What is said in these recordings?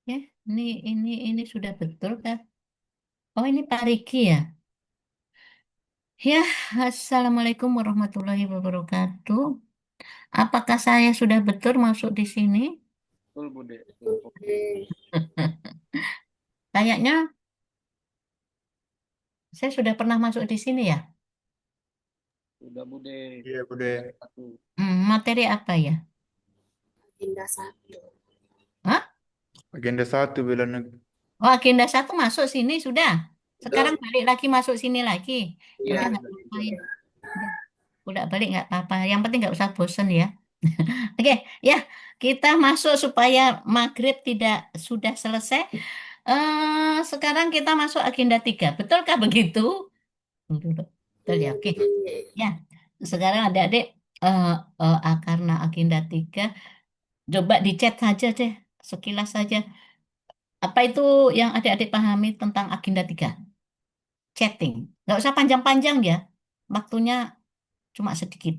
Ya, ini sudah betul kan? Oh, ini Pak Riki ya. Ya, Assalamualaikum warahmatullahi wabarakatuh. Apakah saya sudah betul masuk di sini? Betul Bude. Oke. Kayaknya saya sudah pernah masuk di sini ya. Sudah Bude. Iya, Bude. Materi satu. Materi apa ya? Agenda satu. Hah? Agenda satu bela negeri. Oh, agenda satu masuk sini sudah. Sekarang Sudah. balik lagi masuk sini lagi. Ya Iya, udah nggak boleh, apa-apa ya. boleh. Udah, udah balik nggak apa-apa. Yang penting nggak usah bosen ya. Oke, ya kita masuk supaya maghrib tidak sudah selesai. Sekarang kita masuk agenda 3. Betulkah begitu? Dulu. Betul ya, Iya, oke. Bude. Ya, sekarang adik-adik eh karena agenda 3, coba dicet saja deh, sekilas saja. Apa itu yang adik-adik pahami tentang agenda 3? Chatting. Nggak usah panjang-panjang ya. Waktunya cuma sedikit.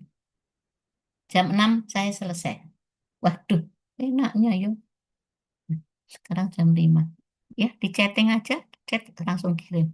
Jam 6 saya selesai. Waduh, enaknya yuk. Sekarang jam 5. Ya, di chatting aja, chat langsung kirim.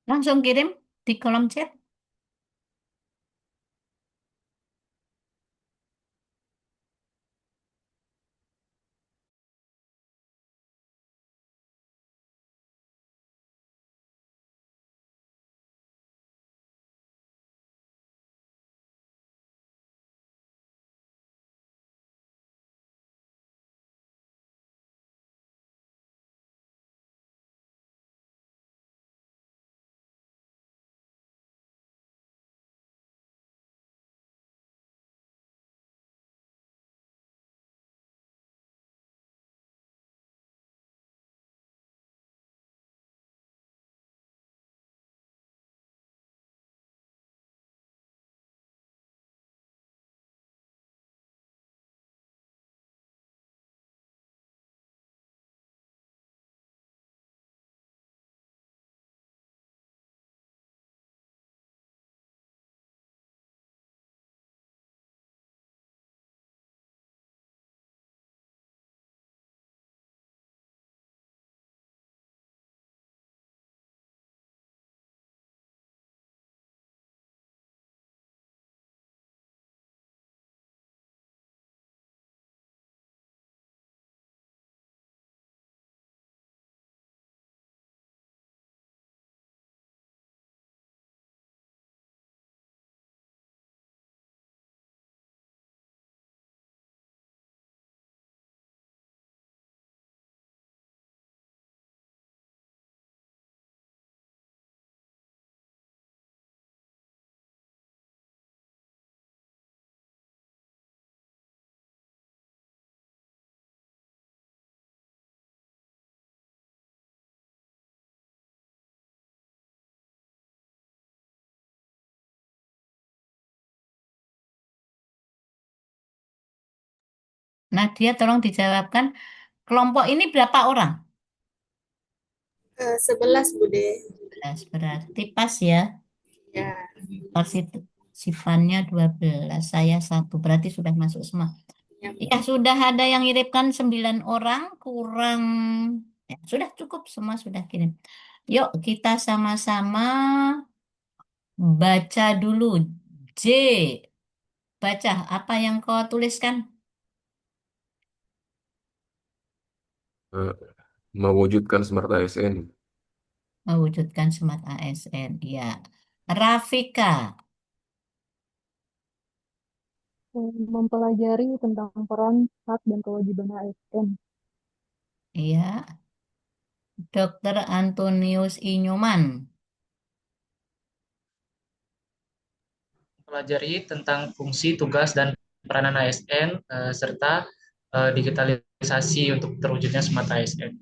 Langsung kirim di kolom chat. Nadia, tolong dijawabkan. Kelompok ini berapa orang? 11, Bude. 11 berarti pas ya. Ya, Partisipannya 12. Saya satu. Berarti sudah masuk semua. ya, Ya, Bude. sudah ada yang ngirimkan 9 orang. Kurang. Ya, sudah cukup. Semua sudah kirim. Yuk, kita sama-sama baca dulu. J. Baca apa yang kau tuliskan. Eh, Mewujudkan Smart ASN. Mewujudkan smart ASN. Ya. Rafika. Mempelajari tentang peran, hak, dan kewajiban ASN. Ya. Dokter Antonius I. Nyoman. pelajari tentang fungsi, tugas, dan peranan ASN serta digitalisasi untuk terwujudnya smart ASN.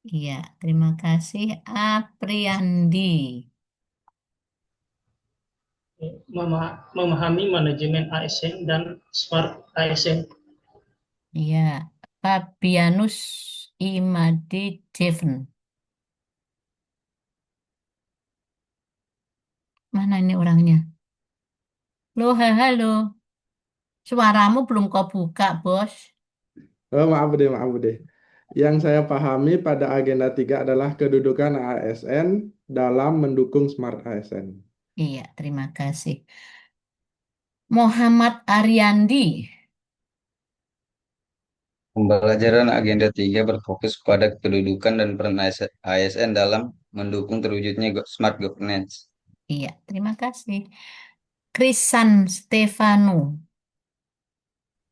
Iya, terima kasih Apriandi. Memahami manajemen ASN dan smart ASN. Iya, Fabianus Imadi Jeven. Mana ini orangnya? Loh, halo. Suaramu belum kau buka, Bos. Oh, maaf deh. Yang saya pahami pada agenda 3 adalah kedudukan ASN dalam mendukung Smart ASN. Iya, terima kasih. Muhammad Ariandi. Pembelajaran Agenda 3 berfokus pada kedudukan dan peran ASN dalam mendukung terwujudnya smart governance. Iya, terima kasih. Krisan Stefano.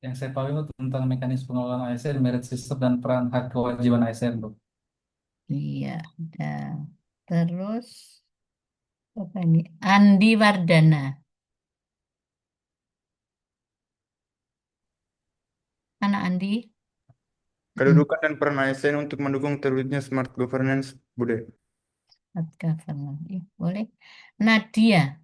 Yang saya pahami itu tentang mekanisme pengelolaan ASN, merit system, dan peran hak kewajiban ASN, Bu. Iya, udah. Terus, apa ini? Andi Wardana. Mana Andi? Kedudukan dan peran ASN untuk mendukung terwujudnya smart governance, Bude. Smart governance. Iya, boleh. Nadia.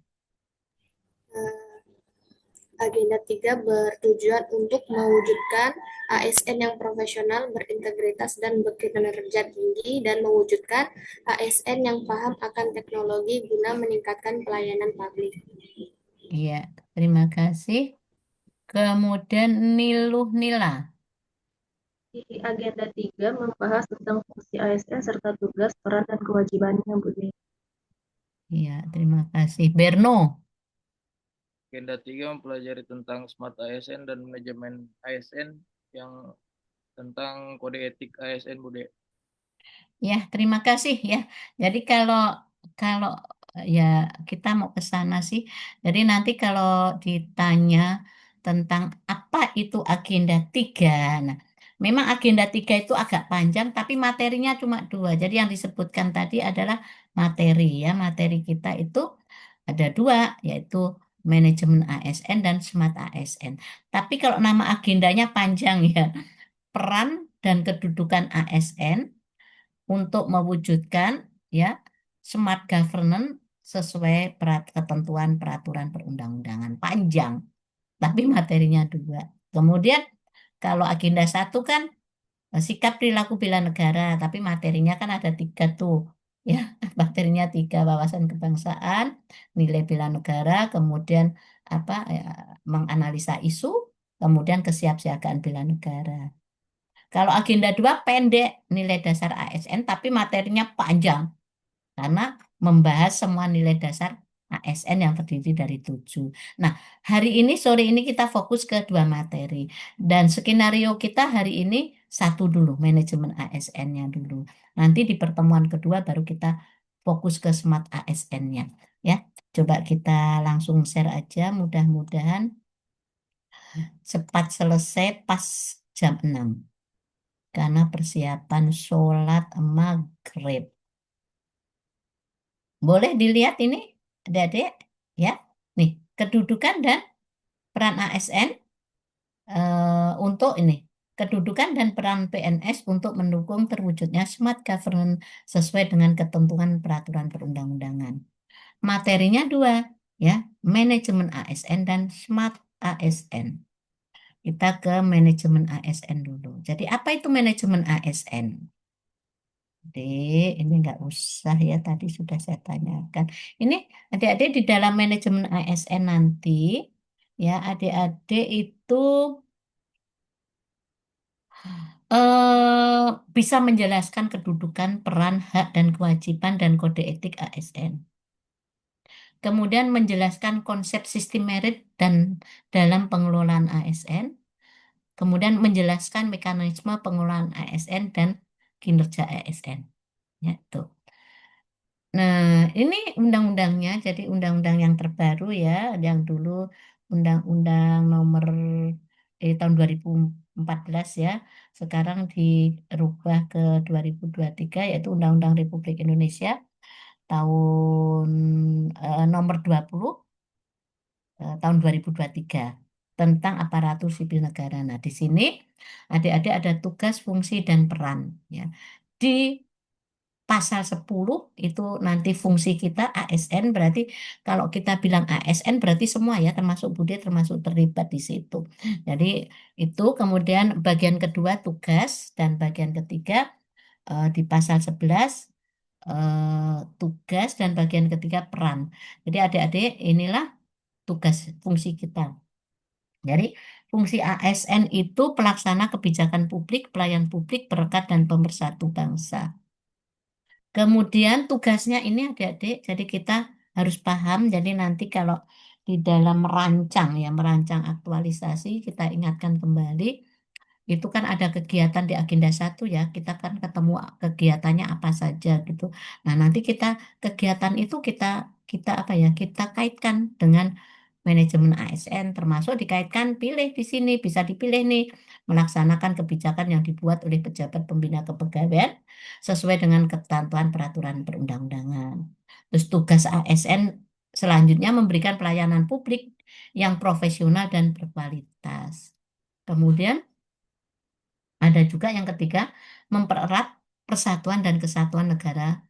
Agenda 3 bertujuan untuk mewujudkan ASN yang profesional, berintegritas, dan berkinerja tinggi, dan mewujudkan ASN yang paham akan teknologi guna meningkatkan pelayanan publik. Iya, terima kasih. Kemudian Niluh Nila. Di agenda 3 membahas tentang fungsi ASN serta tugas, peran, dan kewajibannya, Bu De. Iya, terima kasih. Berno. Agenda 3 mempelajari tentang smart ASN dan manajemen ASN yang tentang kode etik ASN, Bude. Ya, terima kasih ya. Jadi kalau kalau ya kita mau ke sana sih. Jadi nanti kalau ditanya tentang apa itu agenda 3, nah memang agenda 3 itu agak panjang, tapi materinya cuma dua. Jadi yang disebutkan tadi adalah materi ya. Materi kita itu ada dua, yaitu manajemen ASN dan smart ASN. Tapi kalau nama agendanya panjang ya, peran dan kedudukan ASN untuk mewujudkan ya smart governance sesuai ketentuan peraturan perundang-undangan panjang, tapi materinya dua. Kemudian kalau agenda satu kan sikap perilaku bela negara, tapi materinya kan ada tiga tuh ya, materinya tiga: wawasan kebangsaan, nilai bela negara, kemudian apa ya, menganalisa isu, kemudian kesiapsiagaan bela negara. Kalau agenda 2 pendek, nilai dasar ASN, tapi materinya panjang. Karena membahas semua nilai dasar ASN yang terdiri dari 7. Nah, hari ini, sore ini kita fokus ke dua materi. Dan skenario kita hari ini satu dulu, manajemen ASN-nya dulu. Nanti di pertemuan kedua baru kita fokus ke smart ASN-nya. Ya, coba kita langsung share aja, mudah-mudahan cepat selesai pas jam 6 karena persiapan sholat maghrib. Boleh dilihat ini, adik-adik, ya. Nih, kedudukan dan peran ASN untuk ini. Kedudukan dan peran PNS untuk mendukung terwujudnya smart governance sesuai dengan ketentuan peraturan perundang-undangan. Materinya dua, ya, manajemen ASN dan smart ASN. Kita ke manajemen ASN dulu. Jadi apa itu manajemen ASN? Adik, ini nggak usah ya, tadi sudah saya tanyakan. Ini adik-adik di dalam manajemen ASN nanti, ya adik-adik itu bisa menjelaskan kedudukan, peran, hak, dan kewajiban dan kode etik ASN. Kemudian menjelaskan konsep sistem merit dan dalam pengelolaan ASN. Kemudian menjelaskan mekanisme pengelolaan ASN dan kinerja ASN. Ya, tuh. Nah, ini undang-undangnya, jadi undang-undang yang terbaru ya, yang dulu undang-undang nomor tahun 2014 ya, sekarang dirubah ke 2023 yaitu Undang-Undang Republik Indonesia tahun nomor 20 tahun 2023 tentang aparatur sipil negara. Nah, di sini adik-adik ada tugas, fungsi, dan peran. Ya. Di pasal 10 itu nanti fungsi kita ASN, berarti kalau kita bilang ASN berarti semua ya, termasuk Bude, termasuk terlibat di situ. Jadi itu kemudian bagian kedua tugas, dan bagian ketiga di pasal 11 tugas, dan bagian ketiga peran. Jadi adik-adik inilah tugas fungsi kita. Jadi fungsi ASN itu pelaksana kebijakan publik, pelayan publik, perekat dan pemersatu bangsa. Kemudian tugasnya ini adik-adik, jadi kita harus paham. Jadi nanti kalau di dalam merancang ya, merancang aktualisasi, kita ingatkan kembali itu kan ada kegiatan di agenda 1 ya, kita kan ketemu kegiatannya apa saja gitu. Nah, nanti kita kegiatan itu kita apa ya? Kita kaitkan dengan manajemen ASN, termasuk dikaitkan pilih di sini bisa dipilih nih melaksanakan kebijakan yang dibuat oleh pejabat pembina kepegawaian sesuai dengan ketentuan peraturan perundang-undangan. Terus tugas ASN selanjutnya memberikan pelayanan publik yang profesional dan berkualitas. Kemudian ada juga yang ketiga, mempererat persatuan dan kesatuan negara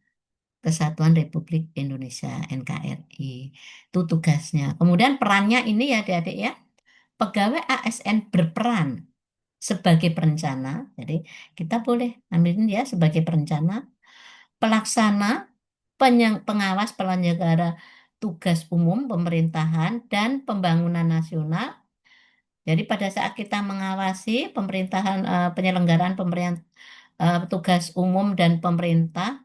Kesatuan Republik Indonesia NKRI. Itu tugasnya. Kemudian perannya ini ya adik-adik ya, pegawai ASN berperan sebagai perencana. Jadi kita boleh ambilin ya sebagai perencana, pelaksana, pengawas penyelenggara tugas umum pemerintahan dan pembangunan nasional. Jadi pada saat kita mengawasi pemerintahan penyelenggaraan tugas umum dan pemerintah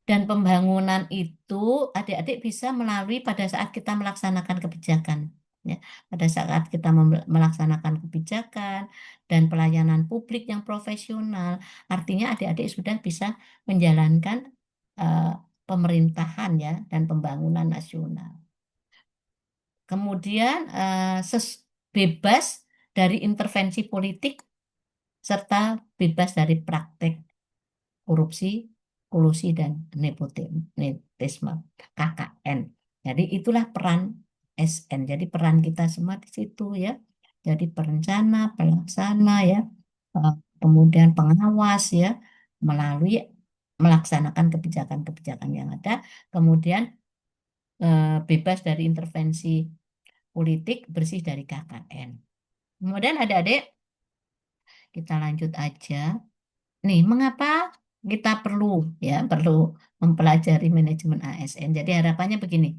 dan pembangunan itu adik-adik bisa melalui pada saat kita melaksanakan kebijakan. Ya, pada saat kita melaksanakan kebijakan dan pelayanan publik yang profesional, artinya adik-adik sudah bisa menjalankan eh, pemerintahan ya dan pembangunan nasional. Kemudian bebas dari intervensi politik serta bebas dari praktek korupsi, kolusi, dan nepotisme KKN. Jadi itulah peran SN. Jadi peran kita semua di situ ya. Jadi perencana, pelaksana ya, kemudian pengawas ya, melalui melaksanakan kebijakan-kebijakan yang ada, kemudian bebas dari intervensi politik, bersih dari KKN. Kemudian adik-adik, kita lanjut aja. Nih, mengapa kita perlu mempelajari manajemen ASN? Jadi harapannya begini.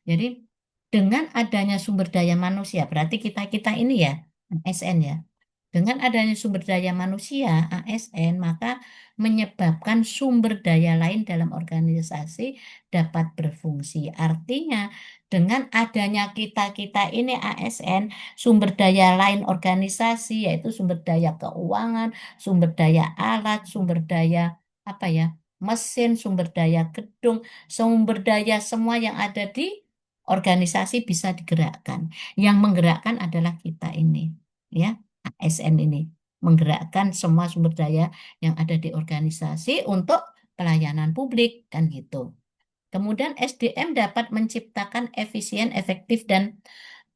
Jadi dengan adanya sumber daya manusia, berarti kita ini ya ASN ya. Dengan adanya sumber daya manusia ASN, maka menyebabkan sumber daya lain dalam organisasi dapat berfungsi. Artinya, dengan adanya kita ini ASN, sumber daya lain organisasi, yaitu sumber daya keuangan, sumber daya alat, sumber daya apa ya, mesin, sumber daya gedung, sumber daya semua yang ada di organisasi bisa digerakkan. Yang menggerakkan adalah kita ini, ya. ASN ini menggerakkan semua sumber daya yang ada di organisasi untuk pelayanan publik kan gitu. Kemudian SDM dapat menciptakan efisien, efektif dan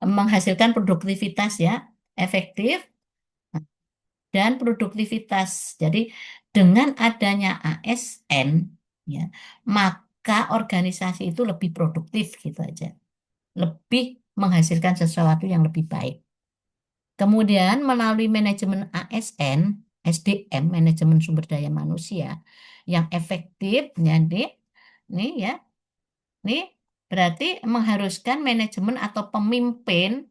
menghasilkan produktivitas ya, efektif dan produktivitas. Jadi dengan adanya ASN ya, maka organisasi itu lebih produktif gitu aja. Lebih menghasilkan sesuatu yang lebih baik. Kemudian melalui manajemen ASN, SDM, manajemen sumber daya manusia yang efektif, jadi nih ya, nih berarti mengharuskan manajemen atau pemimpin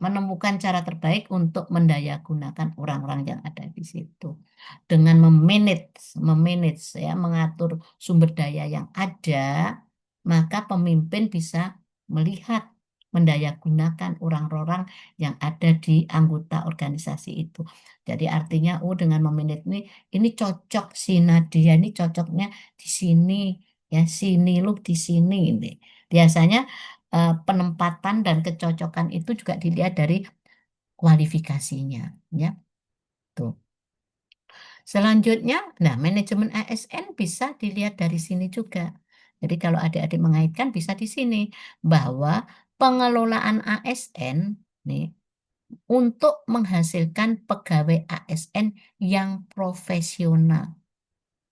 menemukan cara terbaik untuk mendayagunakan orang-orang yang ada di situ dengan memanage ya, mengatur sumber daya yang ada, maka pemimpin bisa melihat mendayagunakan orang-orang yang ada di anggota organisasi itu. Jadi artinya, oh dengan memanage ini cocok si Nadia ini cocoknya di sini ya, sini lu di sini ini. Biasanya penempatan dan kecocokan itu juga dilihat dari kualifikasinya ya. Tuh. Selanjutnya, nah manajemen ASN bisa dilihat dari sini juga. Jadi kalau adik-adik mengaitkan bisa di sini bahwa pengelolaan ASN nih untuk menghasilkan pegawai ASN yang profesional.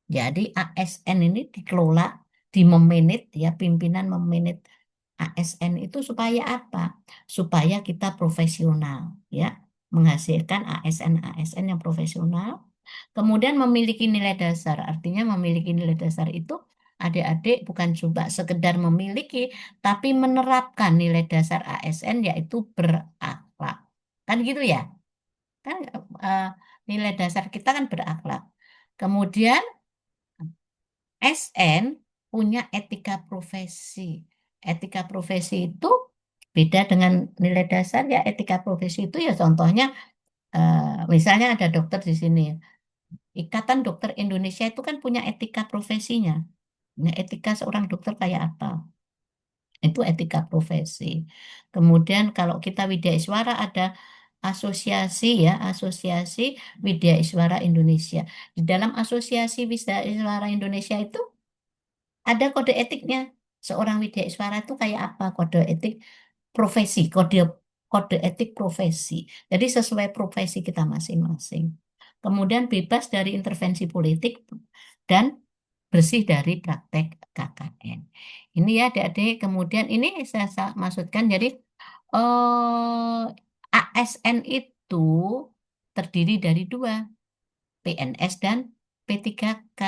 Jadi ASN ini dikelola, memanage ya, pimpinan memanage ASN itu supaya apa? Supaya kita profesional ya, menghasilkan ASN yang profesional. Kemudian memiliki nilai dasar, artinya memiliki nilai dasar itu adik-adik bukan cuma sekedar memiliki, tapi menerapkan nilai dasar ASN yaitu berakhlak. Kan gitu ya? Kan eh, nilai dasar kita kan berakhlak. Kemudian SN punya etika profesi. Etika profesi itu beda dengan nilai dasar ya. Etika profesi itu ya contohnya misalnya ada dokter di sini. Ikatan Dokter Indonesia itu kan punya etika profesinya. Nah, etika seorang dokter kayak apa? Itu etika profesi. Kemudian kalau kita Widya Iswara ada asosiasi ya, Asosiasi Widya Iswara Indonesia. Di dalam Asosiasi Widya Iswara Indonesia itu ada kode etiknya. Seorang Widya Iswara itu kayak apa kode etik profesi, kode etik profesi. Jadi sesuai profesi kita masing-masing. Kemudian bebas dari intervensi politik dan bersih dari praktek KKN. Ini ya adik-adik, kemudian ini saya maksudkan jadi ASN itu terdiri dari dua, PNS dan P3K.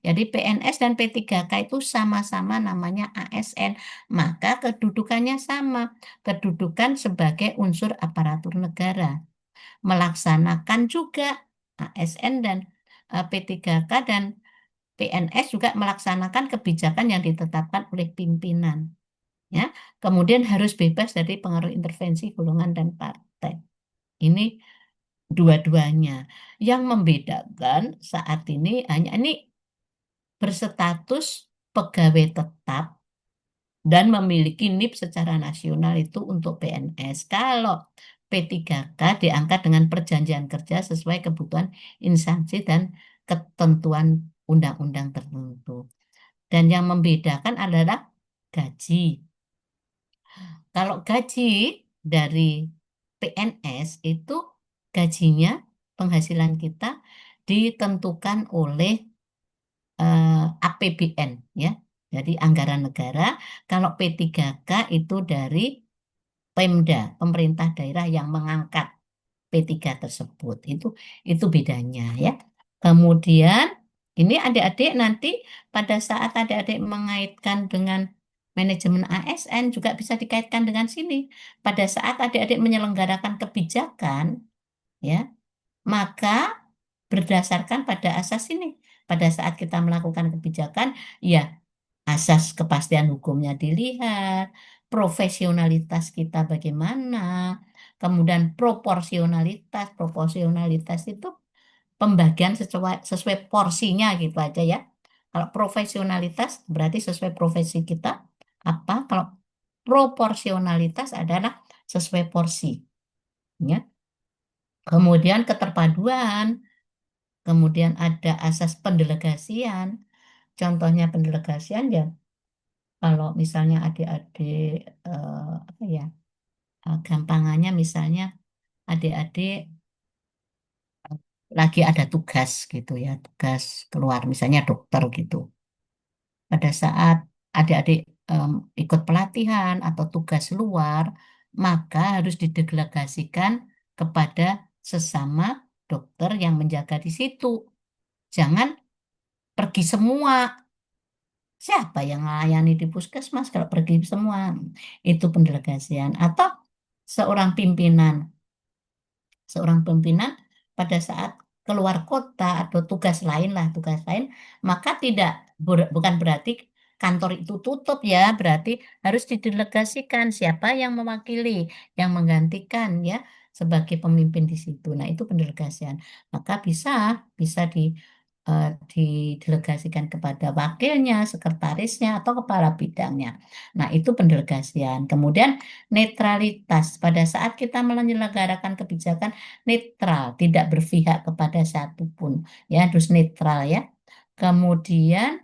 Jadi PNS dan P3K itu sama-sama namanya ASN, maka kedudukannya sama, kedudukan sebagai unsur aparatur negara, melaksanakan juga ASN dan P3K dan PNS juga melaksanakan kebijakan yang ditetapkan oleh pimpinan. Ya, kemudian harus bebas dari pengaruh intervensi golongan dan partai. Ini dua-duanya. Yang membedakan saat ini hanya ini berstatus pegawai tetap dan memiliki NIP secara nasional itu untuk PNS. Kalau P3K diangkat dengan perjanjian kerja sesuai kebutuhan instansi dan ketentuan undang-undang tertentu. Dan yang membedakan adalah gaji. Kalau gaji dari PNS itu gajinya, penghasilan kita ditentukan oleh APBN ya. Jadi anggaran negara. Kalau P3K itu dari Pemda, pemerintah daerah yang mengangkat P3 tersebut. Itu bedanya ya. Kemudian ini adik-adik nanti pada saat adik-adik mengaitkan dengan manajemen ASN juga bisa dikaitkan dengan sini. Pada saat adik-adik menyelenggarakan kebijakan ya, maka berdasarkan pada asas ini. Pada saat kita melakukan kebijakan, ya asas kepastian hukumnya dilihat, profesionalitas kita bagaimana, kemudian proporsionalitas. Proporsionalitas itu pembagian sesuai porsinya gitu aja ya. Kalau profesionalitas berarti sesuai profesi kita apa? Kalau proporsionalitas adalah sesuai porsi, ya. Kemudian keterpaduan, kemudian ada asas pendelegasian. Contohnya pendelegasian ya, kalau misalnya adik-adik apa ya, gampangannya misalnya adik-adik lagi ada tugas gitu ya, tugas keluar misalnya dokter gitu. Pada saat adik-adik ikut pelatihan atau tugas luar, maka harus didelegasikan kepada sesama dokter yang menjaga di situ. Jangan pergi semua. Siapa yang melayani di puskesmas kalau pergi semua? Itu pendelegasian. Atau seorang pimpinan seorang pimpinan pada saat keluar kota atau tugas lain lah, tugas lain, maka tidak bukan berarti kantor itu tutup ya, berarti harus didelegasikan siapa yang mewakili, yang menggantikan ya sebagai pemimpin di situ. Nah, itu pendelegasian. Maka bisa bisa didelegasikan kepada wakilnya, sekretarisnya, atau kepala bidangnya. Nah, itu pendelegasian. Kemudian netralitas. Pada saat kita menyelenggarakan kebijakan netral, tidak berpihak kepada satupun. Ya, harus netral ya. Kemudian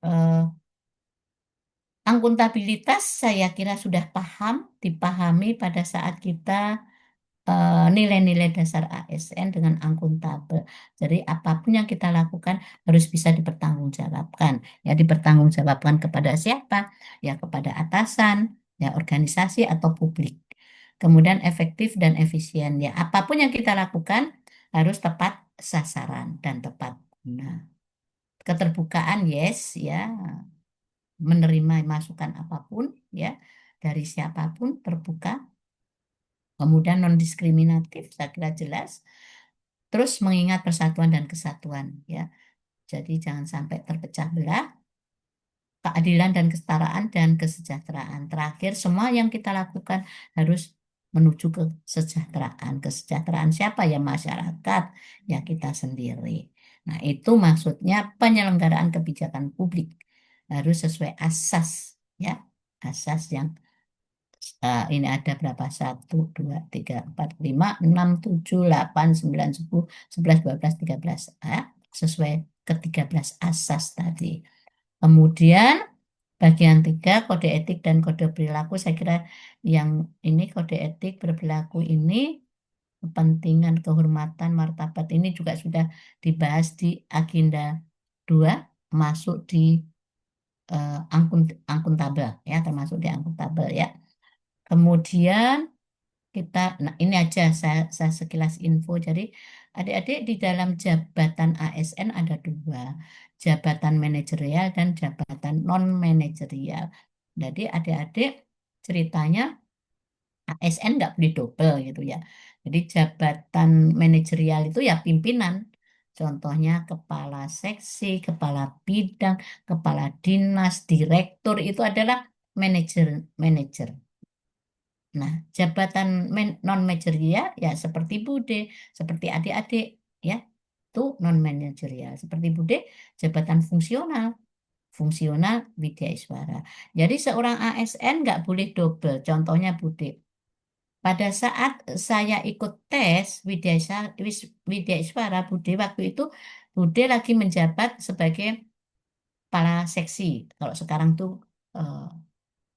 eh, Akuntabilitas saya kira sudah dipahami pada saat kita nilai-nilai dasar ASN dengan akuntabel. Jadi apapun yang kita lakukan harus bisa dipertanggungjawabkan. Ya, dipertanggungjawabkan kepada siapa? Ya, kepada atasan, ya organisasi atau publik. Kemudian efektif dan efisien. Ya, apapun yang kita lakukan harus tepat sasaran dan tepat guna. Keterbukaan, yes, ya, menerima masukan apapun, ya, dari siapapun terbuka. Kemudian non-diskriminatif, saya kira jelas. Terus mengingat persatuan dan kesatuan, ya. Jadi jangan sampai terpecah belah, keadilan dan kesetaraan dan kesejahteraan. Terakhir, semua yang kita lakukan harus menuju kesejahteraan. Kesejahteraan siapa? Ya masyarakat, ya kita sendiri. Nah, itu maksudnya penyelenggaraan kebijakan publik harus sesuai asas, ya. Asas yang ini ada berapa? 1, 2, 3, 4, 5, 6, 7, 8, 9, 10, 11, 12, 13. Sesuai ke-13 asas tadi. Kemudian bagian 3, kode etik dan kode perilaku. Saya kira yang ini kode etik berperilaku ini kepentingan, kehormatan, martabat ini juga sudah dibahas di agenda 2, masuk di akuntabel, ya, termasuk di akuntabel, ya. Kemudian nah ini aja saya sekilas info. Jadi adik-adik di dalam jabatan ASN ada 2, jabatan manajerial dan jabatan non manajerial. Jadi adik-adik ceritanya ASN nggak boleh double gitu ya. Jadi jabatan manajerial itu ya pimpinan. Contohnya kepala seksi, kepala bidang, kepala dinas, direktur itu adalah manajer. Nah, jabatan non manajerial ya seperti Bude, seperti adik-adik, ya, itu non manajerial. Seperti Bude, jabatan fungsional, Widya Iswara. Jadi seorang ASN nggak boleh double. Contohnya Bude. Pada saat saya ikut tes Widya Iswara, Bude waktu itu Bude lagi menjabat sebagai kepala seksi. Kalau sekarang tuh eh,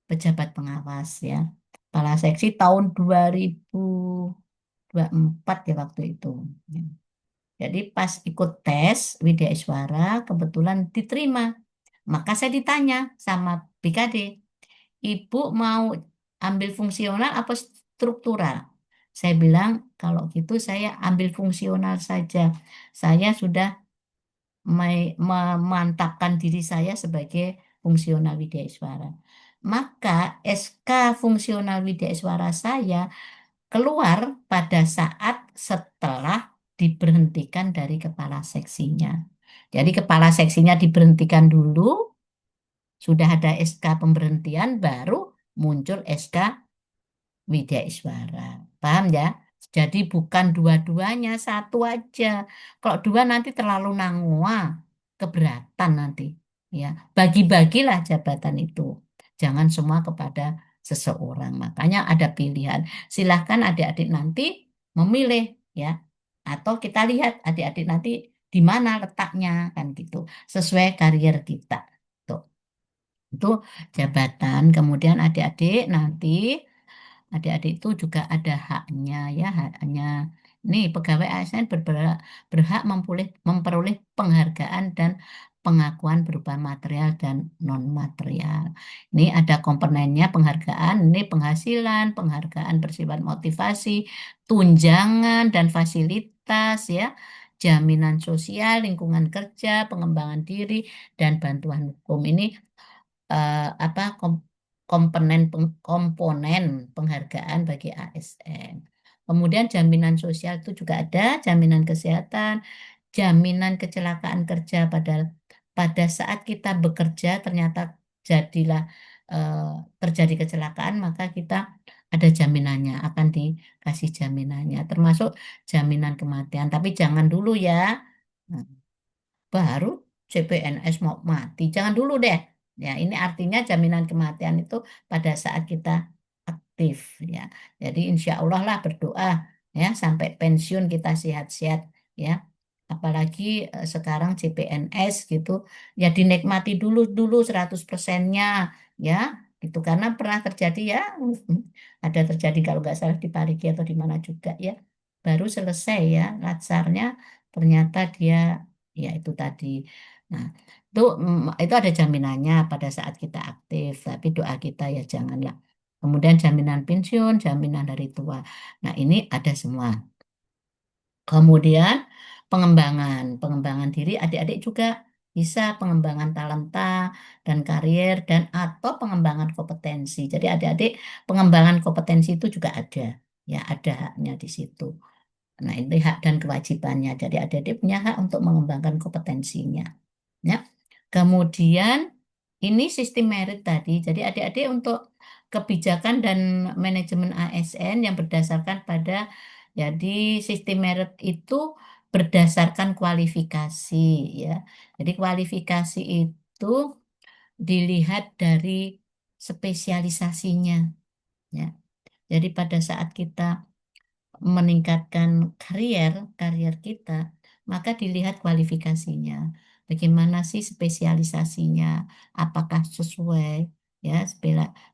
pejabat pengawas, ya. Kepala seksi tahun 2024 ya waktu itu. Ya. Jadi pas ikut tes Widya Iswara kebetulan diterima. Maka saya ditanya sama BKD, Ibu mau ambil fungsional apa struktural? Saya bilang kalau gitu saya ambil fungsional saja. Saya sudah memantapkan diri saya sebagai fungsional Widya Iswara. Maka SK fungsional Widya Iswara saya keluar pada saat setelah diberhentikan dari kepala seksinya. Jadi kepala seksinya diberhentikan dulu, sudah ada SK pemberhentian, baru muncul SK Widya Iswara. Paham ya? Jadi bukan dua-duanya, satu aja. Kalau dua nanti terlalu nangua, keberatan nanti. Ya, bagi-bagilah jabatan itu. Jangan semua kepada seseorang. Makanya ada pilihan. Silahkan adik-adik nanti memilih, ya. Atau kita lihat adik-adik nanti di mana letaknya kan gitu. Sesuai karier kita. Tuh. Itu jabatan. Kemudian adik-adik nanti adik-adik itu juga ada haknya, ya, haknya. Nih, pegawai ASN berhak memperoleh penghargaan dan pengakuan berupa material dan non material. Ini ada komponennya penghargaan, ini penghasilan, penghargaan bersifat motivasi, tunjangan dan fasilitas, ya, jaminan sosial, lingkungan kerja, pengembangan diri dan bantuan hukum. Ini apa komponen penghargaan bagi ASN. Kemudian jaminan sosial itu juga ada, jaminan kesehatan, jaminan kecelakaan kerja pada saat kita bekerja ternyata jadilah eh, terjadi kecelakaan, maka kita ada jaminannya, akan dikasih jaminannya, termasuk jaminan kematian. Tapi jangan dulu ya. Nah, baru CPNS mau mati. Jangan dulu deh. Ya, ini artinya jaminan kematian itu pada saat kita aktif, ya. Jadi insya Allah lah berdoa, ya, sampai pensiun kita sehat-sehat, ya. apalagi sekarang CPNS gitu, ya dinikmati dulu 100%-nya ya, gitu karena pernah terjadi ya, ada terjadi kalau nggak salah di Parigi atau di mana juga ya, baru selesai ya latsarnya, ternyata dia ya itu tadi. Nah, itu ada jaminannya pada saat kita aktif, tapi doa kita ya janganlah. Kemudian jaminan pensiun, jaminan hari tua. Nah, ini ada semua. Kemudian pengembangan diri adik-adik juga bisa pengembangan talenta dan karier dan atau pengembangan kompetensi. Jadi adik-adik pengembangan kompetensi itu juga ada, ya ada haknya di situ. Nah ini hak dan kewajibannya. Jadi adik-adik punya hak untuk mengembangkan kompetensinya. Ya. Kemudian ini sistem merit tadi. Jadi adik-adik untuk kebijakan dan manajemen ASN yang berdasarkan pada jadi sistem merit itu berdasarkan kualifikasi ya. Jadi kualifikasi itu dilihat dari spesialisasinya ya. Jadi pada saat kita meningkatkan karier kita, maka dilihat kualifikasinya. Bagaimana sih spesialisasinya? Apakah sesuai ya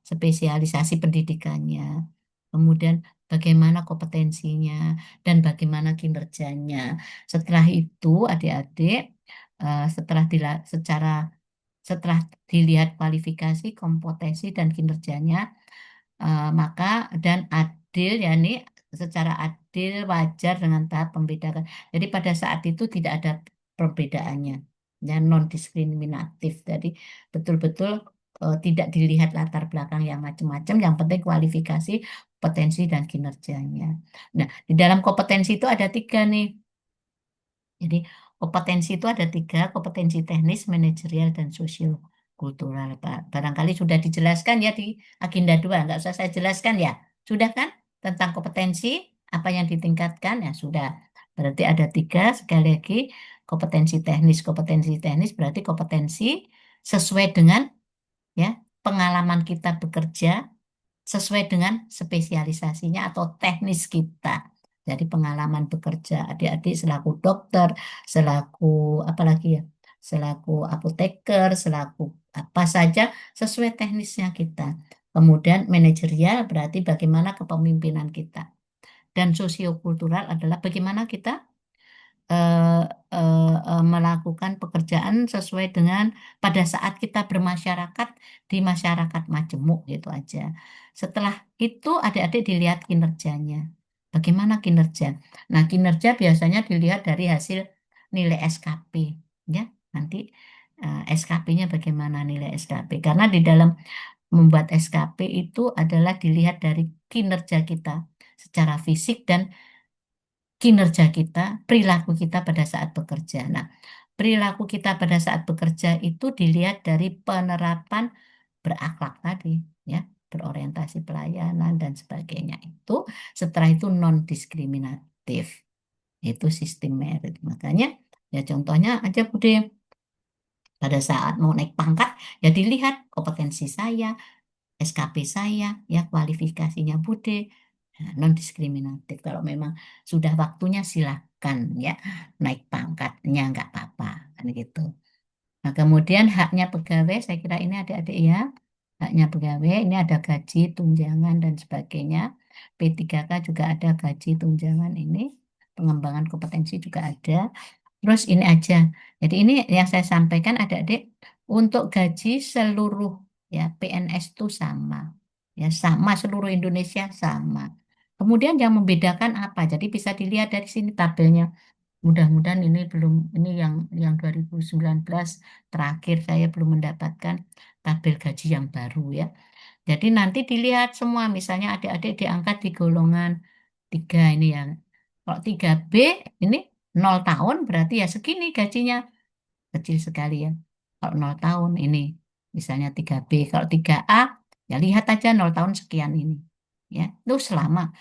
spesialisasi pendidikannya? Kemudian bagaimana kompetensinya dan bagaimana kinerjanya. Setelah itu adik-adik setelah dilihat kualifikasi, kompetensi dan kinerjanya, maka dan adil ya ini secara adil wajar dengan tahap pembedakan. Jadi pada saat itu tidak ada perbedaannya ya non diskriminatif. Jadi betul-betul tidak dilihat latar belakang yang macam-macam. Yang penting kualifikasi, potensi dan kinerjanya. Nah di dalam kompetensi itu ada 3 nih. Jadi kompetensi itu ada 3, kompetensi teknis, manajerial, dan sosial kultural. Barangkali sudah dijelaskan ya di agenda 2, nggak usah saya jelaskan ya. Sudah kan? Tentang kompetensi, apa yang ditingkatkan, ya sudah. Berarti ada 3, sekali lagi, kompetensi teknis berarti kompetensi sesuai dengan ya pengalaman kita bekerja, sesuai dengan spesialisasinya atau teknis kita. Jadi pengalaman bekerja adik-adik selaku dokter, selaku apa lagi ya, selaku apoteker, selaku apa saja sesuai teknisnya kita. Kemudian manajerial berarti bagaimana kepemimpinan kita. Dan sosiokultural adalah bagaimana kita eh, melakukan pekerjaan sesuai dengan pada saat kita bermasyarakat di masyarakat majemuk gitu aja. Setelah itu adik-adik dilihat kinerjanya. Bagaimana kinerja? Nah, kinerja biasanya dilihat dari hasil nilai SKP, ya. Nanti SKP-nya bagaimana nilai SKP? Karena di dalam membuat SKP itu adalah dilihat dari kinerja kita secara fisik dan kinerja kita, perilaku kita pada saat bekerja. Nah, perilaku kita pada saat bekerja itu dilihat dari penerapan berakhlak tadi, ya, berorientasi pelayanan dan sebagainya itu. Setelah itu non diskriminatif, itu sistem merit. Makanya ya contohnya aja Bude, pada saat mau naik pangkat ya dilihat kompetensi saya, SKP saya, ya kualifikasinya Bude, non diskriminatif. Kalau memang sudah waktunya silakan ya naik pangkatnya nggak apa-apa kan gitu. Nah kemudian haknya pegawai, saya kira ini adik-adik ya, haknya pegawai ini ada gaji, tunjangan dan sebagainya. P3K juga ada gaji, tunjangan ini, pengembangan kompetensi juga ada. Terus ini aja. Jadi ini yang saya sampaikan adik-adik untuk gaji seluruh ya PNS itu sama. Ya sama seluruh Indonesia sama. Kemudian yang membedakan apa? Jadi bisa dilihat dari sini tabelnya. Mudah-mudahan ini belum ini yang 2019 terakhir saya belum mendapatkan tabel gaji yang baru ya. Jadi nanti dilihat semua misalnya adik-adik diangkat di golongan 3 ini ya. Kalau 3B ini 0 tahun berarti ya segini gajinya, kecil sekali ya. Kalau 0 tahun ini misalnya 3B, kalau 3A ya lihat aja 0 tahun sekian ini. Ya, itu sama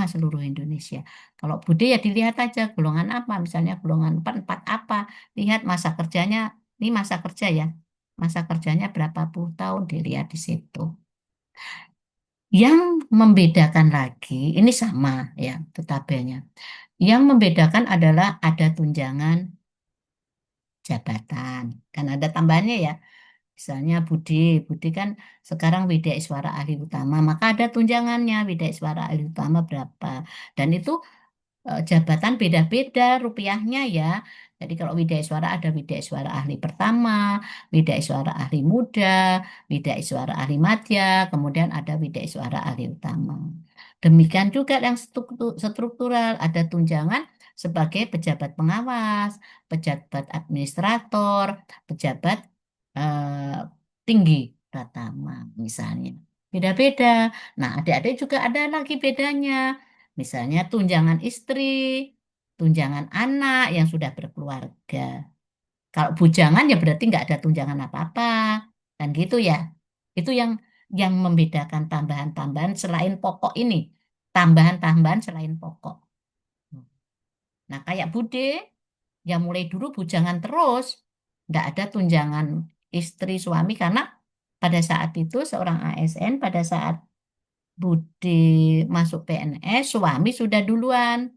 seluruh Indonesia. Kalau Bude ya dilihat aja golongan apa, misalnya golongan 4 apa, lihat masa kerjanya, ini masa kerja ya. Masa kerjanya berapa puluh tahun dilihat di situ. Yang membedakan lagi, ini sama ya, itu tabelnya. Yang membedakan adalah ada tunjangan jabatan. Kan ada tambahannya ya. Misalnya Budi, Budi kan sekarang Widya Iswara Ahli Utama, maka ada tunjangannya Widya Iswara Ahli Utama berapa. Dan itu jabatan beda-beda rupiahnya ya. Jadi kalau Widya Iswara ada Widya Iswara Ahli Pertama, Widya Iswara Ahli Muda, Widya Iswara Ahli Madya, kemudian ada Widya Iswara Ahli Utama. Demikian juga yang struktural, ada tunjangan sebagai pejabat pengawas, pejabat administrator, pejabat eh, tinggi Pratama misalnya. Beda-beda. Nah, adik-adik juga ada lagi bedanya. Misalnya tunjangan istri, tunjangan anak yang sudah berkeluarga. Kalau bujangan ya berarti nggak ada tunjangan apa-apa. Dan gitu ya. Itu yang membedakan tambahan-tambahan selain pokok ini. Tambahan-tambahan selain pokok. Nah, kayak Bude, yang mulai dulu bujangan terus. Nggak ada tunjangan istri suami karena pada saat itu seorang ASN, pada saat Budi masuk PNS, suami sudah duluan.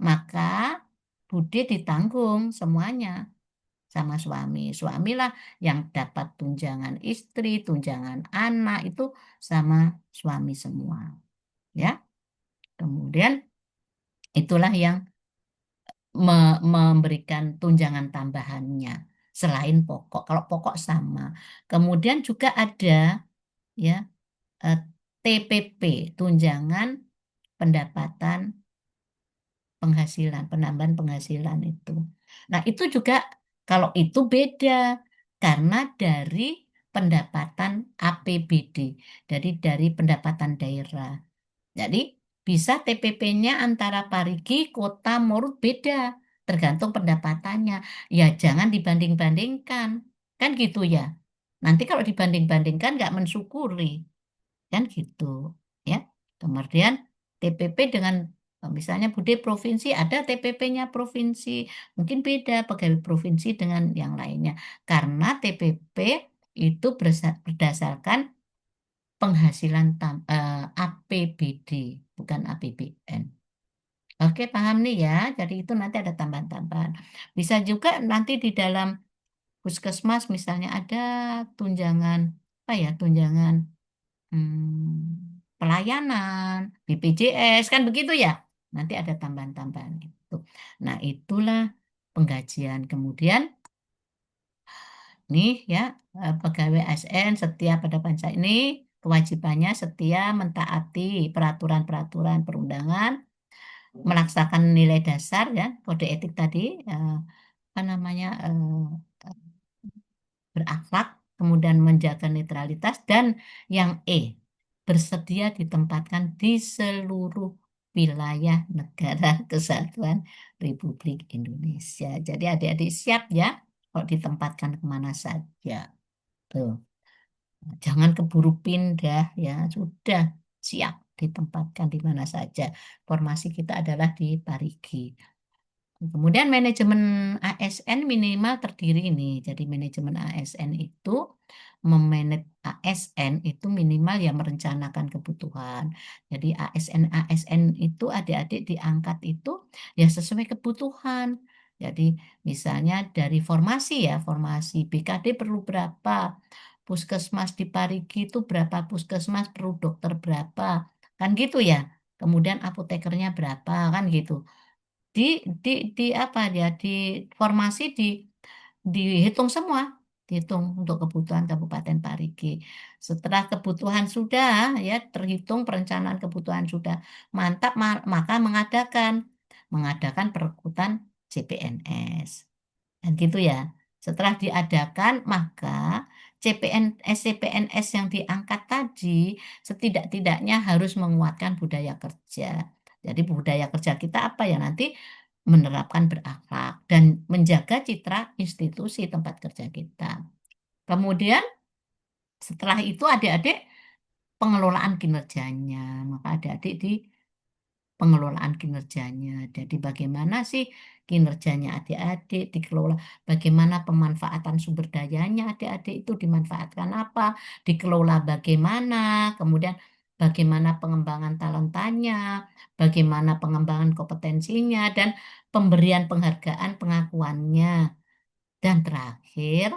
Maka Budi ditanggung semuanya sama suami. Suamilah yang dapat tunjangan istri, tunjangan anak itu sama suami semua. Ya. Kemudian itulah yang memberikan tunjangan tambahannya selain pokok. Kalau pokok sama. Kemudian juga ada ya eh, TPP, tunjangan pendapatan penghasilan, penambahan penghasilan itu. Nah, itu juga kalau itu beda karena dari pendapatan APBD, dari pendapatan daerah. Jadi bisa TPP-nya antara Parigi, Kota, Morut beda, tergantung pendapatannya. Ya jangan dibanding-bandingkan, kan gitu ya. Nanti kalau dibanding-bandingkan nggak mensyukuri. Kan gitu ya. Kemudian TPP dengan misalnya Bude provinsi ada TPP-nya provinsi, mungkin beda pegawai provinsi dengan yang lainnya karena TPP itu berdasarkan penghasilan APBD bukan APBN. Oke, paham nih ya. Jadi itu nanti ada tambahan-tambahan. Bisa juga nanti di dalam puskesmas misalnya ada tunjangan apa ya, tunjangan pelayanan, BPJS, kan begitu ya. Nanti ada tambahan-tambahan itu. Nah, itulah penggajian. Kemudian, nih ya, pegawai ASN setia pada pancasila ini kewajibannya setia mentaati peraturan-peraturan perundangan, melaksanakan nilai dasar ya, kode etik tadi, apa namanya, berakhlak, kemudian menjaga netralitas, dan yang bersedia ditempatkan di seluruh wilayah negara kesatuan Republik Indonesia. Jadi adik-adik siap ya kalau ditempatkan kemana saja. Tuh. Jangan keburu pindah ya, sudah siap ditempatkan di mana saja. Formasi kita adalah di Parigi. Kemudian manajemen ASN minimal terdiri ini. Jadi manajemen ASN itu memanage ASN itu minimal yang merencanakan kebutuhan. Jadi ASN itu adik-adik diangkat itu ya sesuai kebutuhan. Jadi misalnya dari formasi ya, formasi BKD perlu berapa, puskesmas di Parigi itu berapa, puskesmas perlu dokter berapa, kan gitu ya. Kemudian apotekernya berapa, kan gitu di di apa ya di formasi dihitung semua, dihitung untuk kebutuhan Kabupaten Parigi. Setelah kebutuhan sudah ya terhitung, perencanaan kebutuhan sudah mantap, maka mengadakan perekrutan CPNS. Dan gitu ya. Setelah diadakan, maka CPNS yang diangkat tadi setidak-tidaknya harus menguatkan budaya kerja. Jadi budaya kerja kita apa ya nanti menerapkan berakhlak dan menjaga citra institusi tempat kerja kita. Kemudian setelah itu adik-adik pengelolaan kinerjanya, maka adik-adik di pengelolaan kinerjanya. Jadi bagaimana sih kinerjanya adik-adik dikelola, bagaimana pemanfaatan sumber dayanya adik-adik itu dimanfaatkan apa, dikelola bagaimana, kemudian bagaimana pengembangan talentanya, bagaimana pengembangan kompetensinya, dan pemberian penghargaan pengakuannya. Dan terakhir,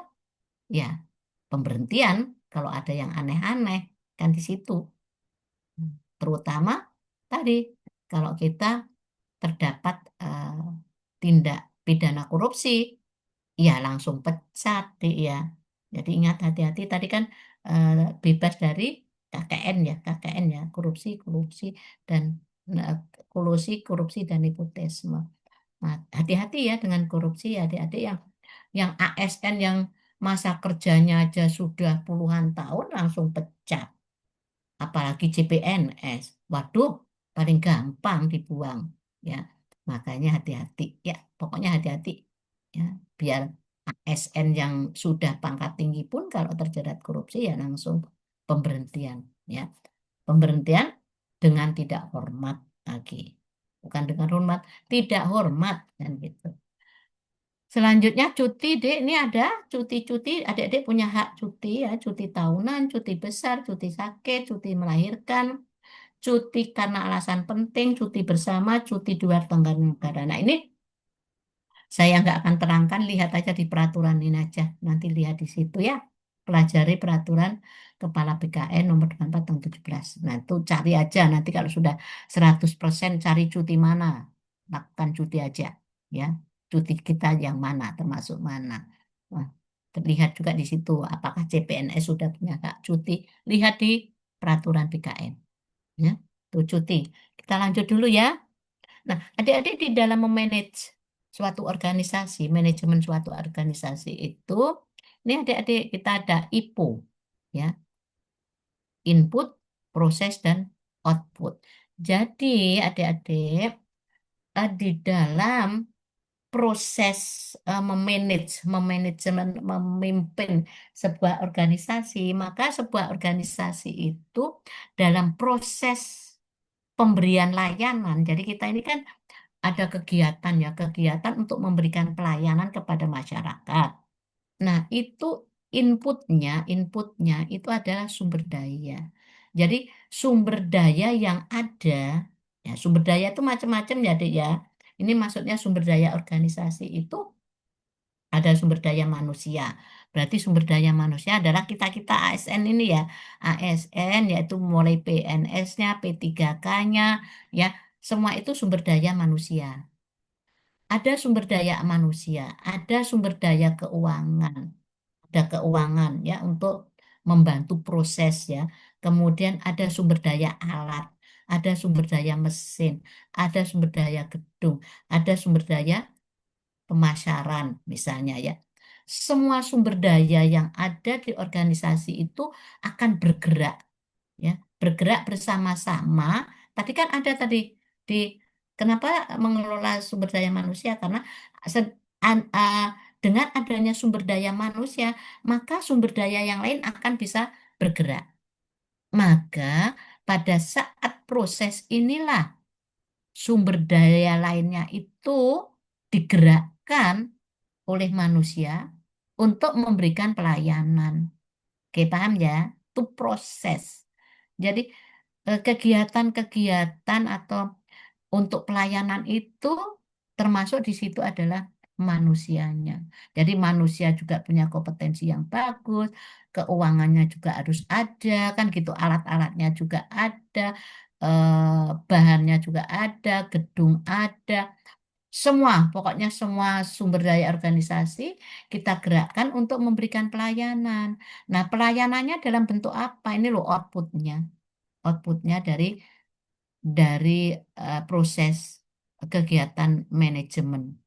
ya pemberhentian kalau ada yang aneh-aneh kan di situ. Terutama tadi kalau kita terdapat tindak pidana korupsi, ya langsung pecat deh ya. Jadi ingat hati-hati tadi kan eh, bebas dari KKN ya, KKN ya, korupsi dan eh, korupsi dan nepotisme. Nah, hati-hati ya dengan korupsi ya adik-adik yang ASN yang masa kerjanya aja sudah puluhan tahun langsung pecat. Apalagi CPNS. Waduh, paling gampang dibuang ya. Makanya hati-hati ya, pokoknya hati-hati ya, biar ASN yang sudah pangkat tinggi pun kalau terjerat korupsi ya langsung pemberhentian ya. Pemberhentian dengan tidak hormat lagi. Bukan dengan hormat, tidak hormat kan gitu. Selanjutnya cuti, Dek. Ini ada cuti-cuti. Adik-adik punya hak cuti ya. Cuti tahunan, cuti besar, cuti sakit, cuti melahirkan, cuti karena alasan penting, cuti bersama, cuti di luar tanggungan negara. Nah ini saya nggak akan terangkan, lihat aja di peraturan ini aja. Nanti lihat di situ ya. Pelajari peraturan Kepala BKN nomor 24 tahun 17. Nah itu cari aja nanti kalau sudah 100% cari cuti mana. Lakukan cuti aja ya. Cuti kita yang mana, termasuk mana. Nah, terlihat juga di situ apakah CPNS sudah punya hak cuti. Lihat di peraturan BKN. Ya, tuh cuti. Kita lanjut dulu ya. Nah, adik-adik di dalam memanage suatu organisasi, manajemen suatu organisasi itu, ini adik-adik kita ada IPO, ya, input, proses, dan output. Jadi adik-adik di dalam proses memanajemen, memimpin sebuah organisasi, maka sebuah organisasi itu dalam proses pemberian layanan. Jadi kita ini kan ada kegiatan ya, kegiatan untuk memberikan pelayanan kepada masyarakat. Nah, itu inputnya itu adalah sumber daya. Jadi sumber daya yang ada, ya sumber daya itu macam-macam ya, Dek ya. Ini maksudnya sumber daya organisasi itu ada sumber daya manusia. Berarti sumber daya manusia adalah kita-kita ASN ini ya. ASN yaitu mulai PNS-nya, P3K-nya, ya. Semua itu sumber daya manusia. Ada sumber daya manusia, ada sumber daya keuangan, ada keuangan ya untuk membantu proses ya. Kemudian ada sumber daya alat, ada sumber daya mesin, ada sumber daya gedung, ada sumber daya pemasaran misalnya ya. Semua sumber daya yang ada di organisasi itu akan bergerak ya, bergerak bersama-sama. Tadi kan ada tadi di kenapa mengelola sumber daya manusia karena se- dengan adanya sumber daya manusia, maka sumber daya yang lain akan bisa bergerak. Maka pada saat proses inilah sumber daya lainnya itu digerakkan oleh manusia untuk memberikan pelayanan. Oke, paham ya? Itu proses. Jadi kegiatan-kegiatan atau untuk pelayanan itu termasuk di situ adalah manusianya. Jadi manusia juga punya kompetensi yang bagus, keuangannya juga harus ada, kan gitu, alat-alatnya juga ada, bahannya juga ada, gedung ada, semua, pokoknya semua sumber daya organisasi kita gerakkan untuk memberikan pelayanan. Nah, pelayanannya dalam bentuk apa? Ini loh outputnya. Outputnya dari proses kegiatan manajemen.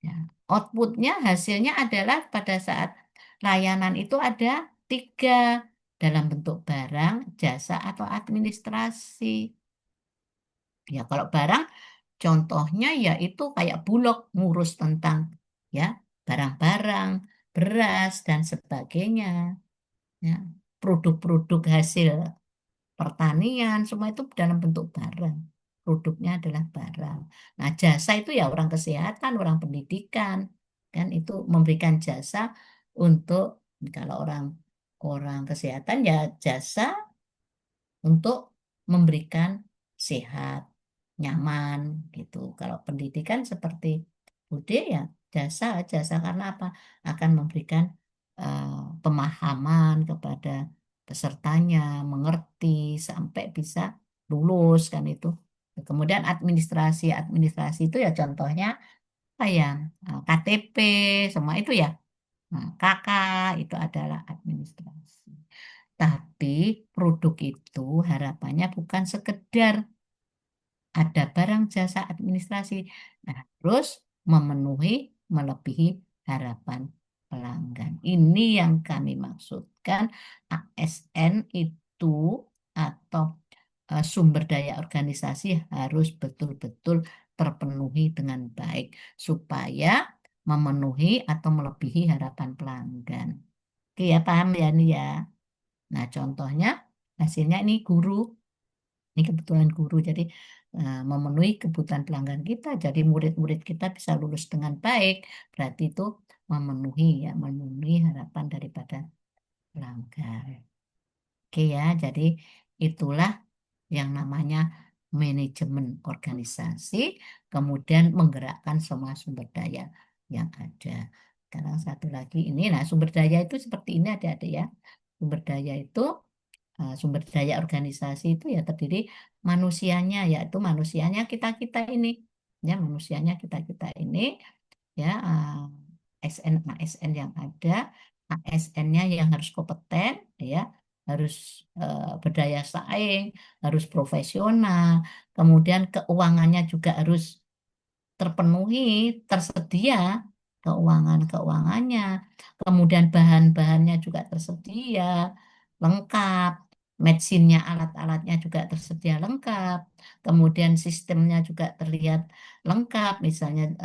Ya. Outputnya hasilnya adalah pada saat layanan itu ada tiga dalam bentuk barang, jasa, atau administrasi. Ya, kalau barang contohnya yaitu kayak Bulog ngurus tentang ya barang-barang, beras dan sebagainya. Ya, produk-produk hasil pertanian, semua itu dalam bentuk barang. Produknya adalah barang. Nah, jasa itu ya orang kesehatan, orang pendidikan, kan itu memberikan jasa untuk kalau orang orang kesehatan ya jasa untuk memberikan sehat, nyaman gitu. Kalau pendidikan seperti Bude ya jasa karena apa? Akan memberikan eh, pemahaman kepada pesertanya, mengerti sampai bisa lulus kan itu. Kemudian administrasi itu ya contohnya apa ya KTP semua itu ya. Nah, kakak itu adalah administrasi. Tapi produk itu harapannya bukan sekedar ada barang jasa administrasi. Nah, terus melebihi harapan pelanggan. Ini yang kami maksudkan ASN itu atau sumber daya organisasi harus betul-betul terpenuhi dengan baik supaya memenuhi atau melebihi harapan pelanggan. Oke ya, paham ya nih ya. Nah, contohnya hasilnya ini guru. Ini kebetulan guru, jadi memenuhi kebutuhan pelanggan kita. Jadi murid-murid kita bisa lulus dengan baik. Berarti itu memenuhi harapan daripada pelanggan. Oke ya, jadi itulah yang namanya manajemen organisasi, kemudian menggerakkan semua sumber daya yang ada. Sekarang satu lagi ini, nah sumber daya itu seperti ini adik-adik ya. Sumber daya itu sumber daya organisasi itu ya terdiri manusianya, yaitu manusianya kita-kita ini. Ya, manusianya kita-kita ini ya ASN ASN yang ada, ASN-nya yang harus kompeten ya, harus berdaya saing, harus profesional, kemudian keuangannya juga harus terpenuhi, tersedia keuangannya, kemudian bahan-bahannya juga tersedia, lengkap, mesinnya, alat-alatnya juga tersedia lengkap, kemudian sistemnya juga terlihat lengkap, misalnya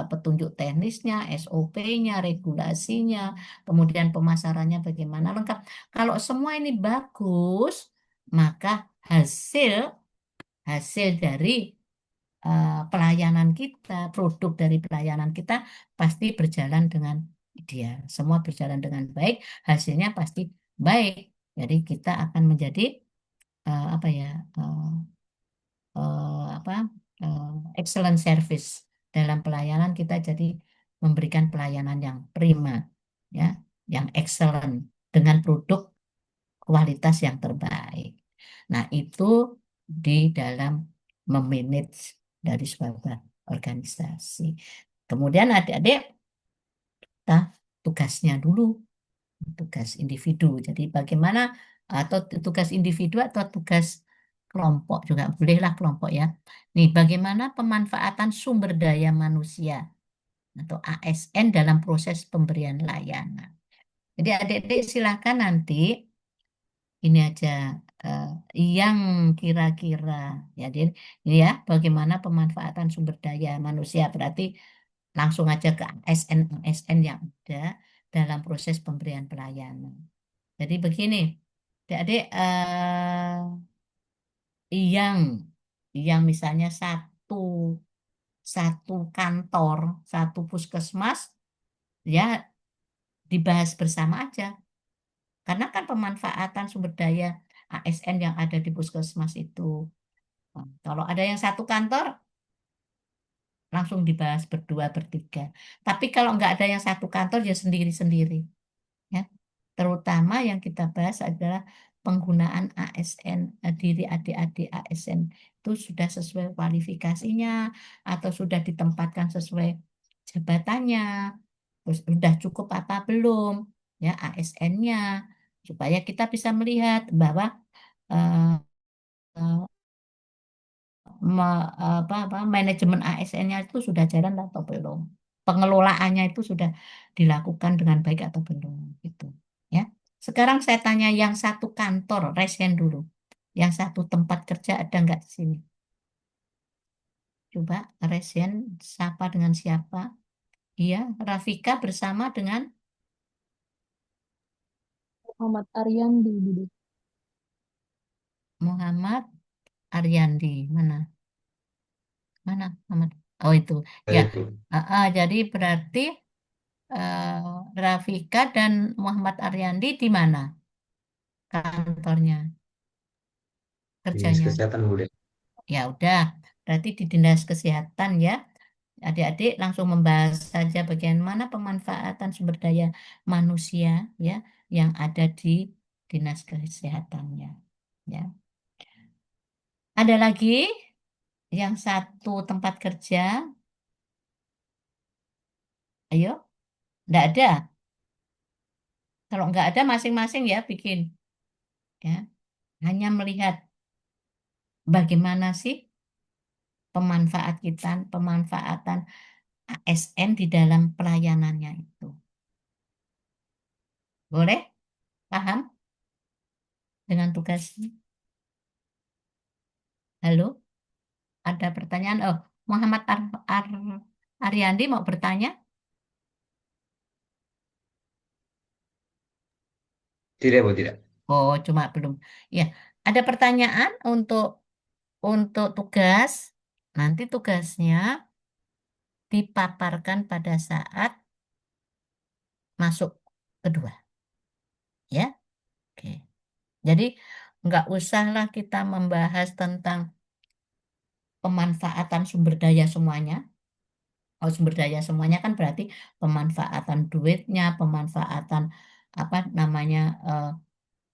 petunjuk teknisnya, SOP-nya, regulasinya, kemudian pemasarannya bagaimana lengkap. Kalau semua ini bagus, maka hasil hasil dari pelayanan kita, produk dari pelayanan kita pasti berjalan dengan ideal. Semua berjalan dengan baik, hasilnya pasti baik. Jadi kita akan menjadi apa ya apa excellent service dalam pelayanan kita jadi memberikan pelayanan yang prima, ya, yang excellent dengan produk kualitas yang terbaik. Nah, itu di dalam memanage dari sebuah organisasi. Kemudian adik-adik, kita tugasnya dulu, tugas individu. Jadi bagaimana atau tugas individu atau tugas kelompok juga bolehlah kelompok ya. Nih, bagaimana pemanfaatan sumber daya manusia atau ASN dalam proses pemberian layanan. Jadi adik-adik silakan nanti ini aja eh, yang kira-kira ya jadi ini ya bagaimana pemanfaatan sumber daya manusia berarti langsung aja ke ASN yang ada dalam proses pemberian pelayanan. Jadi begini, adik-adik yang misalnya satu kantor, satu puskesmas ya dibahas bersama aja. Karena kan pemanfaatan sumber daya ASN yang ada di puskesmas itu. Nah, kalau ada yang satu kantor, langsung dibahas berdua, bertiga. Tapi kalau nggak ada yang satu kantor, ya sendiri-sendiri. Ya. Terutama yang kita bahas adalah penggunaan ASN, diri adik-adik ASN itu sudah sesuai kualifikasinya, atau sudah ditempatkan sesuai jabatannya, terus sudah cukup apa belum, ya ASN-nya, supaya kita bisa melihat bahwa eh, eh, manajemen ASN-nya itu sudah jalan atau belum. Pengelolaannya itu sudah dilakukan dengan baik atau belum gitu. Ya. Sekarang saya tanya yang satu kantor, resen dulu. Yang satu tempat kerja ada nggak di sini? Coba resen siapa dengan siapa? Iya, Rafika bersama dengan Muhammad Ariandi, Bude. Muhammad Aryandi. Mana? Mana Muhammad? Oh itu. Ya. Itu. Jadi berarti Rafika dan Muhammad Aryandi di mana kantornya? Dinas kerjanya? Kesehatan, Bu De. Ya udah, berarti di Dinas Kesehatan ya. Adik-adik langsung membahas saja bagaimana pemanfaatan sumber daya manusia ya yang ada di Dinas Kesehatannya. Ya. Ada lagi yang satu tempat kerja? Ayo, enggak ada. Kalau enggak ada masing-masing ya bikin ya. Hanya melihat bagaimana sih pemanfaatan ASN di dalam pelayanannya itu. Boleh? Paham dengan tugasnya? Halo? Ada pertanyaan? Oh, Muhammad Ariandi mau bertanya? Tidak, Bu, tidak. Oh, cuma belum. Ya, ada pertanyaan untuk tugas. Nanti tugasnya dipaparkan pada saat masuk kedua, ya. Oke. Jadi nggak usahlah kita membahas tentang pemanfaatan sumber daya semuanya. Oh, sumber daya semuanya kan berarti pemanfaatan duitnya, pemanfaatan apa namanya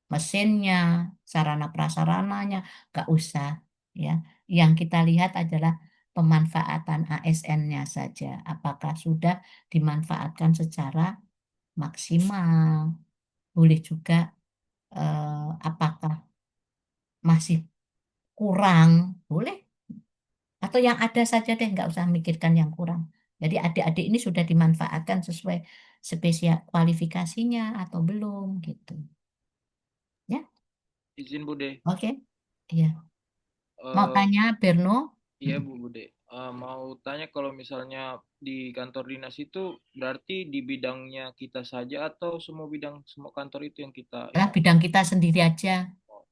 mesinnya, sarana prasarananya, nggak usah ya. Yang kita lihat adalah pemanfaatan ASN-nya saja. Apakah sudah dimanfaatkan secara maksimal? Boleh juga apakah masih kurang? Boleh. Atau yang ada saja deh, nggak usah mikirkan yang kurang. Jadi adik-adik ini sudah dimanfaatkan sesuai spesial kualifikasinya atau belum gitu. Ya, Izin Bude. oke. Iya. Mau Eh, tanya Berno? iya Bu Bude. Mau tanya kalau misalnya di kantor dinas itu berarti di bidangnya kita saja atau semua bidang semua kantor itu yang kita Lah ini? bidang kita sendiri aja, Oh,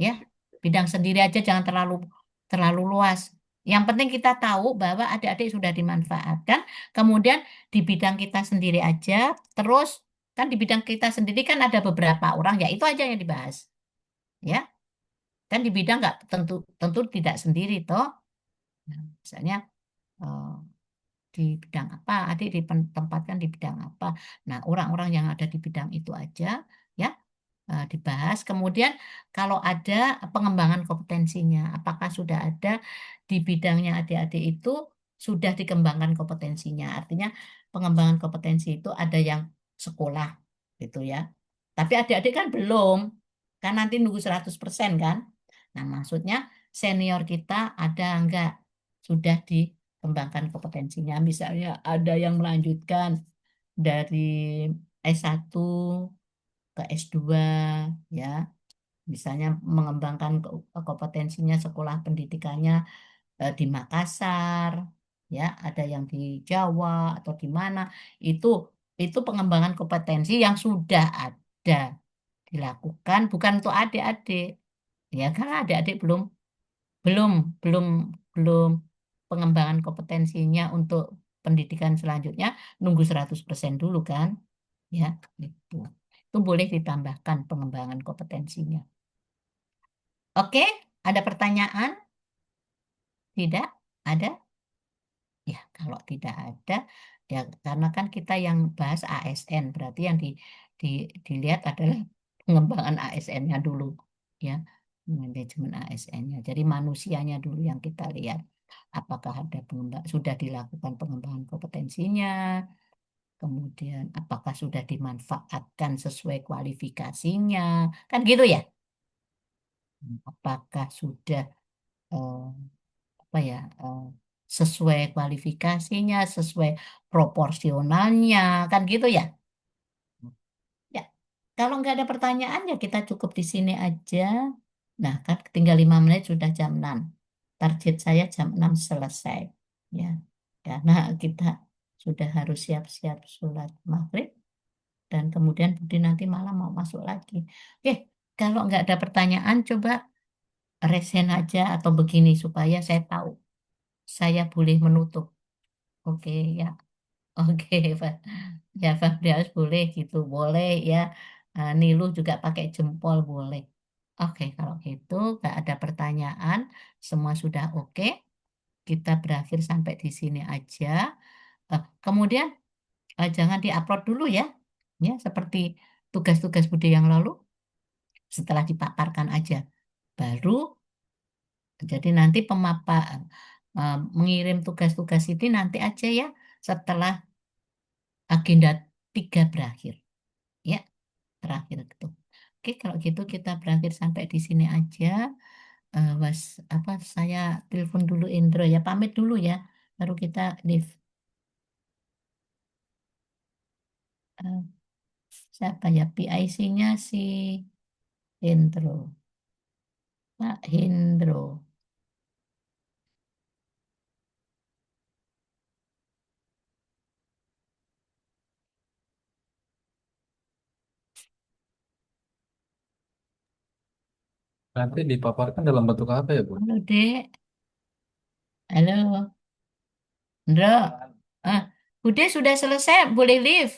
ya. Bidang sendiri aja jangan terlalu terlalu luas. Yang penting kita tahu bahwa adik-adik sudah dimanfaatkan, kemudian di bidang kita sendiri aja, terus kan di bidang kita sendiri kan ada beberapa orang, ya itu aja yang dibahas, ya. Kan di bidang nggak tentu tentu tidak sendiri toh. Nah, misalnya eh, di bidang apa, adik ditempatkan di bidang apa. Nah, orang-orang yang ada di bidang itu aja, ya dibahas. Kemudian kalau ada pengembangan kompetensinya, apakah sudah ada di bidangnya adik-adik itu sudah dikembangkan kompetensinya. Artinya pengembangan kompetensi itu ada yang sekolah gitu ya. Tapi adik-adik kan belum, kan nanti nunggu 100% kan. Nah, maksudnya senior kita ada enggak sudah dikembangkan kompetensinya. Misalnya ada yang melanjutkan dari S1 ke S2 ya, misalnya mengembangkan kompetensinya sekolah pendidikannya di Makassar ya, ada yang di Jawa atau di mana, itu itu pengembangan kompetensi yang sudah ada dilakukan bukan untuk adik-adik ya, karena adik-adik belum belum belum belum pengembangan kompetensinya untuk pendidikan selanjutnya nunggu 100% dulu kan ya, itu itu boleh ditambahkan pengembangan kompetensinya. Oke, ada pertanyaan? Tidak? Ada? Ya, kalau tidak ada, ya karena kan kita yang bahas ASN, berarti yang dilihat adalah pengembangan ASN-nya dulu, ya, manajemen ASN-nya. Jadi manusianya dulu yang kita lihat, apakah ada sudah dilakukan pengembangan kompetensinya, kemudian apakah sudah dimanfaatkan sesuai kualifikasinya, kan gitu ya? Apakah sudah eh, apa ya sesuai kualifikasinya, sesuai proporsionalnya, kan gitu ya? Ya, kalau nggak ada pertanyaan ya kita cukup di sini aja. Nah, kan tinggal 5 menit sudah jam 6. Target saya jam 6 selesai. Ya, karena kita sudah harus siap-siap sholat maghrib dan kemudian Budi nanti malam mau masuk lagi. Oke, kalau nggak ada pertanyaan coba resen aja atau begini supaya saya tahu saya boleh menutup. Oke ya, oke Pak. Ya Fabrials boleh gitu, boleh ya. Niluh juga pakai jempol boleh. Oke, kalau gitu nggak ada pertanyaan, semua sudah oke. Kita berakhir sampai di sini aja. Kemudian jangan diupload dulu ya, ya seperti tugas-tugas Bude yang lalu. Setelah dipaparkan aja, baru jadi nanti mengirim tugas-tugas ini nanti aja ya setelah agenda 3 berakhir, ya terakhir gitu. Oke, kalau gitu kita berakhir sampai di sini aja. Saya telepon dulu Indro ya, pamit dulu ya, baru kita leave. Eh, Siapa ya PIC-nya si Hendro, Pak Hendro. Nanti dipaparkan dalam bentuk apa ya, Bu? Halo Dek, halo Hendro. Ah, udah sudah selesai, boleh leave.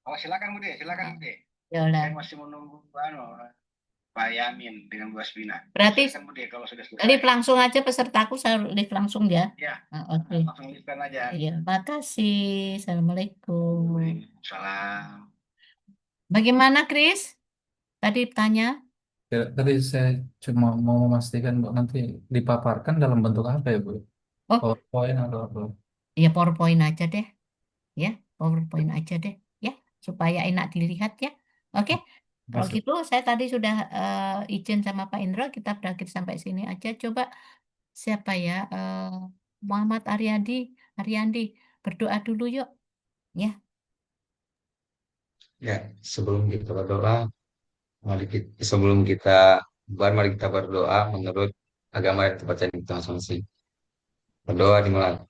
Oh, silakan Bude, silakan Bude. Ya udah. Saya masih menunggu Pak Yamin dengan Bu Asbina. Berarti Silakan Bude kalau sudah selesai. live langsung aja pesertaku, saya live langsung ya. Ya, Oke. langsung livekan aja. Iya, makasih. Assalamualaikum. Salam. Bagaimana, Kris? Tadi tanya. Ya, tadi saya cuma mau memastikan, Bu, nanti dipaparkan dalam bentuk apa ya, Bu? Oh, PowerPoint atau apa? ya PowerPoint aja deh. Ya, PowerPoint aja deh. Ya, supaya enak dilihat ya. Oke. Kalau Masuk. gitu, saya tadi sudah izin sama Pak Indro, kita berakhir sampai sini aja. Coba siapa ya? Muhammad Ariandi, berdoa dulu yuk. Ya, Ya, sebelum kita berdoa, sebelum kita mari kita berdoa menurut agama yang kita percaya kita masing-masing. Berdoa dimulai.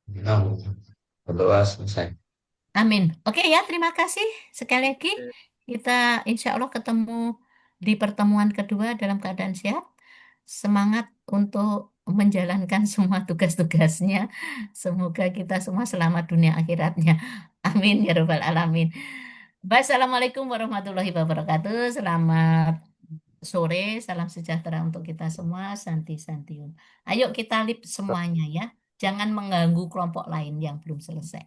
Nah, berdoa selesai. amin. Oke ya, terima kasih sekali lagi. Kita insya Allah ketemu di pertemuan kedua dalam keadaan sehat. Semangat untuk menjalankan semua tugas-tugasnya. Semoga kita semua selamat dunia akhiratnya. Amin ya Rabbal Alamin. Wassalamualaikum warahmatullahi wabarakatuh. Selamat sore, salam sejahtera untuk kita semua. Santi Santiun. Ayo kita lip semuanya ya. Jangan mengganggu kelompok lain yang belum selesai.